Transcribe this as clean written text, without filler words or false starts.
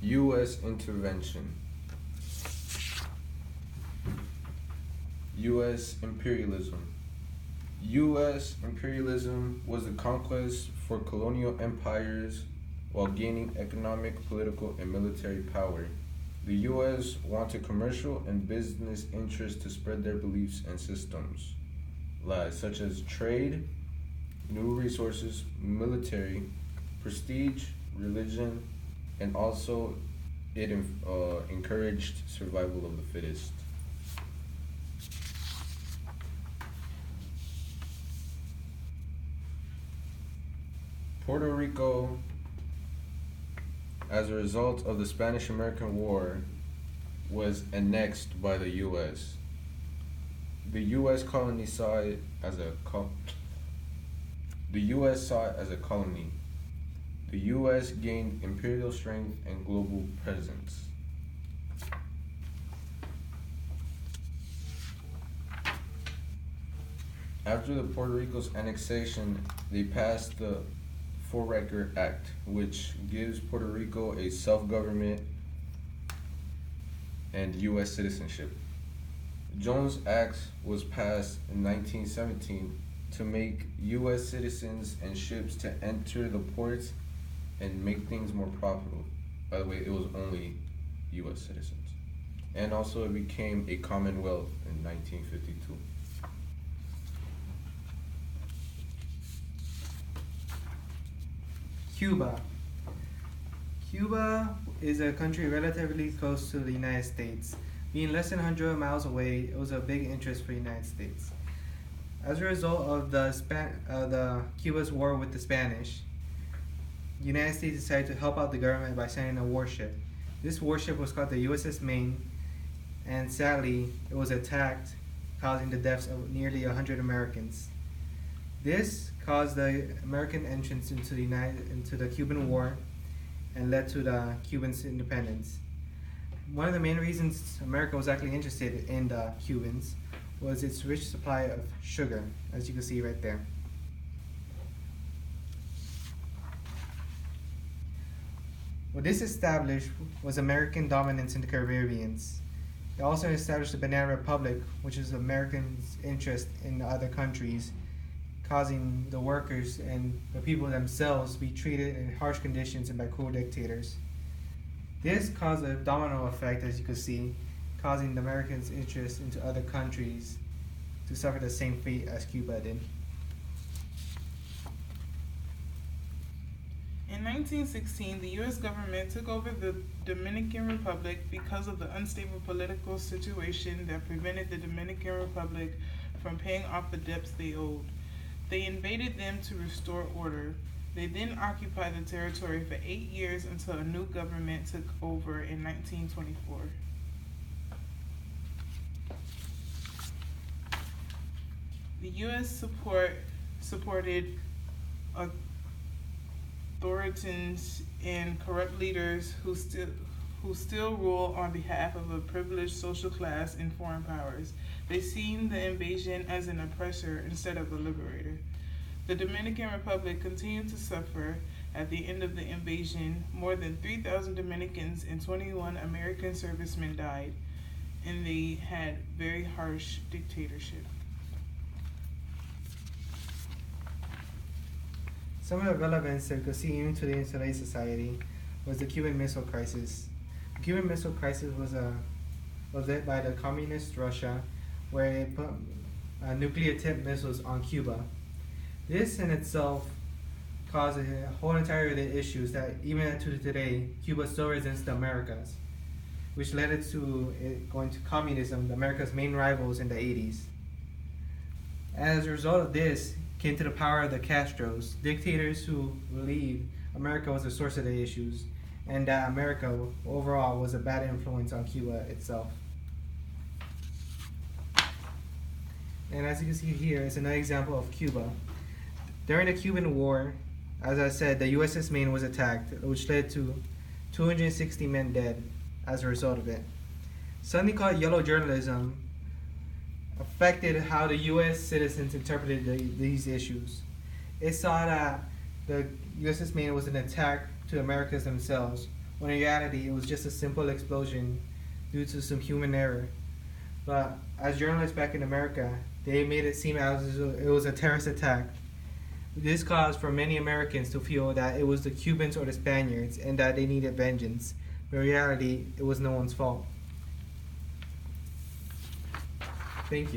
U.S. intervention. U.S. imperialism. U.S. imperialism was the conquest for colonial empires while gaining economic, political, and military power. The U.S. wanted commercial and business interests to spread their beliefs and systems, such as trade, new resources, military, prestige, religion, and also it encouraged survival of the fittest. Puerto Rico, as a result of the Spanish American War, was annexed by the U.S. The U.S. colony saw it as a the U.S. saw it as a colony. The U.S. gained imperial strength and global presence. After the Puerto Rico's annexation, they passed the Foraker Act, which gives Puerto Rico a self-government and U.S. citizenship. Jones Act was passed in 1917 to make U.S. citizens and ships to enter the ports and make things more profitable. By the way, it was only U.S. citizens. And also it became a commonwealth in 1952. Cuba. Cuba is a country relatively close to the United States. Being less than 100 miles away, it was a big interest for the United States. As a result of the Cuba's war with the Spanish, the United States decided to help out the government by sending a warship. This warship was called the USS Maine, and sadly, it was attacked, causing the deaths of nearly 100 Americans. This caused the American entrance into the Cuban War and led to the Cubans' independence. One of the main reasons America was actually interested in the Cubans was its rich supply of sugar, as you can see right there. What this established was American dominance in the Caribbean. It also established the Banana Republic, which is Americans' interest in other countries, causing the workers and the people themselves to be treated in harsh conditions and by cruel dictators. This caused a domino effect, as you can see, causing the Americans' interest into other countries to suffer the same fate as Cuba did. In 1916, the U.S. government took over the Dominican Republic because of the unstable political situation that prevented the Dominican Republic from paying off the debts they owed. They invaded them to restore order. They then occupied the territory for 8 years until a new government took over in 1924. The U.S. supported authoritarians and corrupt leaders who still rule on behalf of a privileged social class and foreign powers. They seen the invasion as an oppressor instead of a liberator. The Dominican Republic continued to suffer. At the end of the invasion, more than 3,000 Dominicans and 21 American servicemen died, and they had very harsh dictatorship. Some of the relevance that we could see into today's society was the Cuban Missile Crisis. The Cuban Missile Crisis was led by the communist Russia, where it put nuclear-tipped missiles on Cuba. This in itself caused a whole entire of the issues that even to today, Cuba still resents the Americas, which led it to going to communism, America's main rivals in the 80s. As a result of this, came to the power of the Castros, dictators who believed America was the source of the issues, and that America overall was a bad influence on Cuba itself. And as you can see here, it's another example of Cuba. During the Cuban War, as I said, the USS Maine was attacked, which led to 260 men dead as a result of it. Something called yellow journalism affected how the U.S. citizens interpreted these issues. It saw that the USS Maine was an attack to Americans themselves, when in reality it was just a simple explosion due to some human error. But as journalists back in America, they made it seem as it was a terrorist attack. This caused for many Americans to feel that it was the Cubans or the Spaniards and that they needed vengeance. But in reality, it was no one's fault. Thank you.